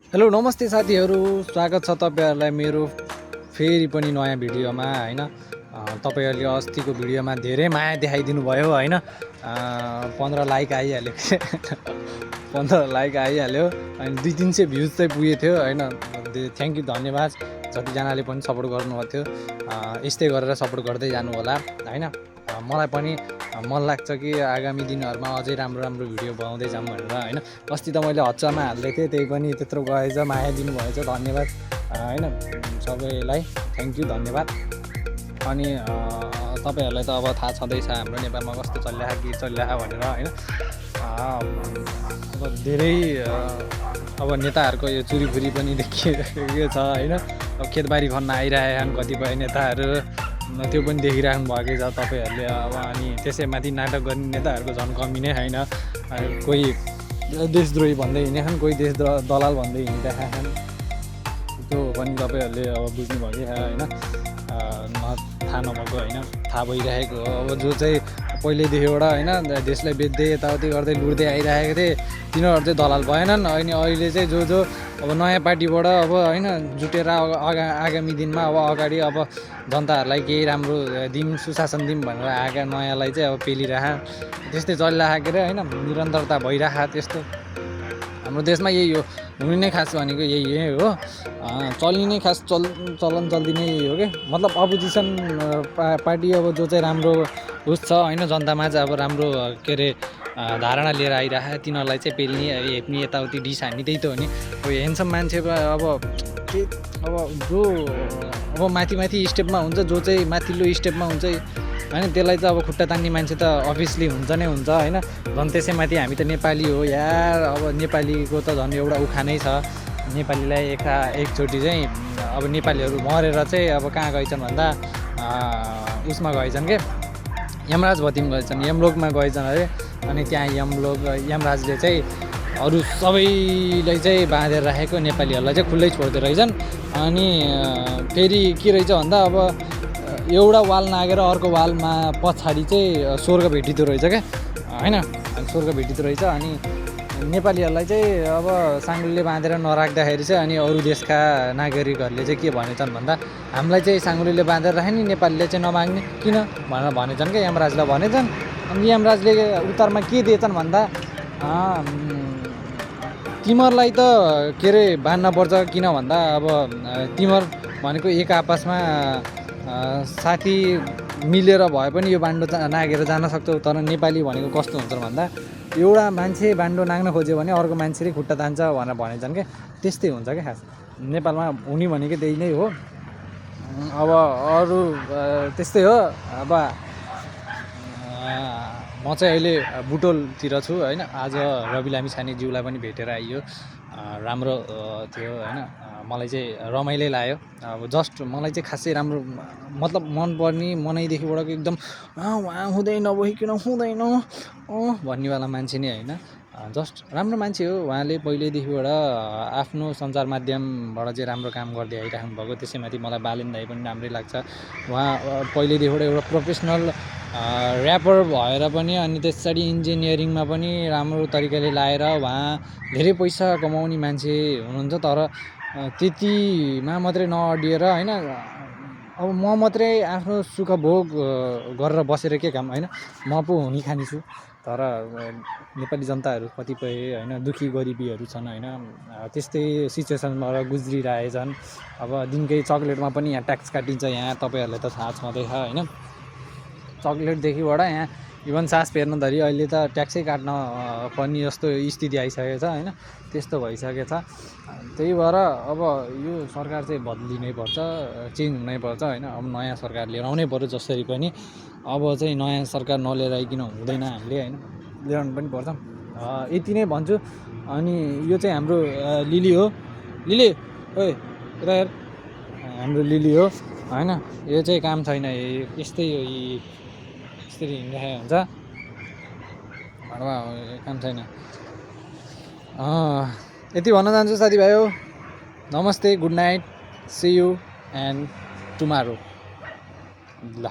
Hello नमस्ते साथीहरू, स्वागत छ तपाईहरुलाई मेरो फेरि पनि नयाँ भिडियोमा हैन। तपाईहरुले अस्तिको भिडियोमा धेरै माया देखाइदिनु भयो हैन। 15 लाइक आइहाल्यो 15 लाइक आइहाल्यो अनि 200-300 भ्युज चाहिँ पुगेको थियो हैन। थ्यांक यू, धन्यवाद जतिजनाले पनि सपोर्ट गर्नुभएको थियो। यस्तै गरेर सपोर्ट गर्दै जानु होला हैन। मलाई पनि मन लाग्छ कि आगामी दिनहरुमा अझै राम्रो राम्रो भिडियो बनाउँदै जाऊँ भनेर हैन। अस्ति त मैले हच्चामा हाल्दै थिएँ, त्यही पनि त्यत्रो गएछ, माया दिनुभएछ, धन्यवाद हैन सबैलाई, थ्यांक यू, धन्यवाद। अनि तपाईहरुलाई त अब थाहा छँदैछ हाम्रो नेपालमा कस्तो चलिरहेको भनेर हैन। अब धेरै अब नेताहरुको यो चुरीफुरी पनि देखिएको छ हैन। अब खेतबारी खन्न आइरहेछन् कतिपय नेताहरु, त्यो पनि देखिराख्नु भएकै छ तपाईहरुले। अब अनि त्यसैमाथि नाटक गर्ने नेताहरुको झन् कमी नै छैन। कोही देशद्रोही भन्दै हिँडेछन्, कोही देश दलाल भन्दै हिँडिरहेछन्। त्यो पनि तपाईहरुले अब बुझ्नु भएकै छ हैन। थाहा नभएको हैन, थाहा भइरहेको हो। अब जो चाहिँ पहिल्यैदेखिबाट हैन देशलाई बेच्दै यताउति गर्दै लुट्दै आइरहेको थिए, तिनीहरू चाहिँ दलाल भएनन्। अनि अहिले चाहिँ जो अब नयाँ पार्टीबाट अब हैन जुटेर आगामी दिनमा अब अगाडि अब जनताहरूलाई केही राम्रो दिम, सुशासन दिम भनेर आएका नयाँलाई चाहिँ अब पेलिरहे, त्यस्तै चलिरहेको रे हैन। निरन्तरता भइरहे त्यस्तो। हाम्रो देशमा यही हो, हुनु नै खास भनेको यही हो। चल्ने खास चलन चल्ती नै यही हो के। मतलब अपोजिसन पार्टी अब जो चाहिँ राम्रो उस छ हैन, जनतामा चाहिँ अब राम्रो के अरे धारणा लिएर आइरहे, तिनीहरूलाई चाहिँ पेल्ने हेप्ने यताउति डिस हान्ने, त्यही त हो नि। अब हेन्डसम मान्छे अब जो अब माथि स्टेपमा हुन्छ, जो चाहिँ माथिल्लो स्टेपमा हुन्छ हैन, त्यसलाई त अब खुट्टा तान्ने मान्छे त अभियसली हुन्छ नै हुन्छ हैन। झन् त्यसैमाथि हामी त नेपाली हो यार। अब नेपालीको त झन् एउटा उखानै छ, नेपालीलाई एकचोटि चाहिँ अब नेपालीहरू मरेर चाहिँ अब कहाँ गएछन् भन्दा उसमा गएछन् के, यमराज भतिम गएछन्, यमलोकमा गएछन् अरे। अनि त्यहाँ यमराजले चाहिँ अरू सबैलाई चाहिँ बाँधेर राखेको, नेपालीहरूलाई चाहिँ खुल्लै छोड्दै रहेछन्। अनि फेरि के रहेछ भन्दा अब एउटा वाल नागेर अर्को वालमा पछाडि चाहिँ स्वर्ग भेटिँदो रहेछ क्या हैन। स्वर्ग भेटिँदो रहेछ। अनि नेपालीहरूलाई चाहिँ अब साङ्गुलीले बाँधेर नराख्दाखेरि चाहिँ अनि अरू देशका नागरिकहरूले चाहिँ के भनेछन् भन्दा, हामीलाई चाहिँ साङ्गुलीले बाँधेर राखे नि, नेपालीले चाहिँ नमाग्ने किन भनेर भनेछन् क्या, यमराजलाई भनेछन्। अनि यमराजले उत्तरमा के दिएछन् भन्दा, तिमीहरूलाई त के अरे बाँध्न पर्छ, किन भन्दा अब तिमीहरू भनेको एक आपसमा साथी मिलेर भए पनि यो बान्डो नागेर जान सक्छौ, तर नेपाली भनेको कस्तो हुन्छ भन्दा एउटा मान्छे बान्डो नाग्न खोज्यो भने अर्को मान्छेले खुट्टा तान्छ भनेर भनेछन् क्या। त्यस्तै हुन्छ क्या खास नेपालमा हुने भनेको त्यही नै हो। अब अरू त्यस्तै हो। अब म चाहिँ अहिले बुटोलतिर छु हैन। आज रवि लामिछानेज्यूलाई पनि भेटेर आइयो, राम्रो थियो हैन। मलाई चाहिँ रमाइलो लाग्यो। अब जस्ट मलाई चाहिँ खासै राम्रो मतलब मनपर्ने, मनैदेखिबाट एकदम उहाँ हुँदै नभइकन हुँदैन भन्नेवाला मान्छे नै होइन। जस्ट राम्रो मान्छे हो। उहाँले पहिल्यैदेखिबाट आफ्नो सञ्चार माध्यमबाट चाहिँ राम्रो काम गर्दै आइराख्नु भएको। त्यसैमाथि मलाई बालेन दाइ पनि राम्रै लाग्छ। उहाँ पहिल्यैदेखिबाट एउटा प्रोफेसनल ऱ्यापर भएर पनि अनि त्यसरी इन्जिनियरिङमा पनि राम्रो तरिकाले लाएर उहाँ धेरै पैसा कमाउने मान्छे हुनुहुन्छ। तर त्यतिमा मात्रै नअडिएर हैन, अब म मात्रै आफ्नो सुख भोग गरेर बसेर के काम हैन, म पो हुनी खानी छु। तर नेपाली जनताहरू कतिपय हैन दुखी गरिबीहरू छन् हैन, त्यस्तै सिचुएसनबाट गुज्रिरहेछन्। अब दिनकै चक्लेटमा पनि यहाँ ट्याक्स काटिन्छ। यहाँ तपाईहरुलाई त थाहा छँदैछ हैन। चक्लेटदेखिबाट यहाँ इभन सास फेर्न धरि अहिले त ट्याक्सै काट्न पर्ने जस्तो स्थिति आइसकेको छ हैन। त्यस्तो भइसकेको छ। त्यही भएर अब यो सरकार चाहिँ बदलिनै पर्छ, चेन्ज हुनै पर्छ हैन। अब नयाँ सरकार लिएर आउनै पर्यो जसरी पनि। अब चाहिँ नयाँ सरकार नलिएर आइकन हुँदैन हामीले हैन, ल्याउनु पनि पर्छ। यति नै भन्छु। अनि यो चाहिँ हाम्रो लिली हो। लिली ओए यता हेर, हाम्रो लिली हो हैन। यो चाहिँ काम छैन, यस्तै हो, यसरी हिँडिरहेको हुन्छ, काम छैन। यति भन्न चाहन्छु साथीभाइ हो। नमस्ते, good night, see you and tomorrow. ल।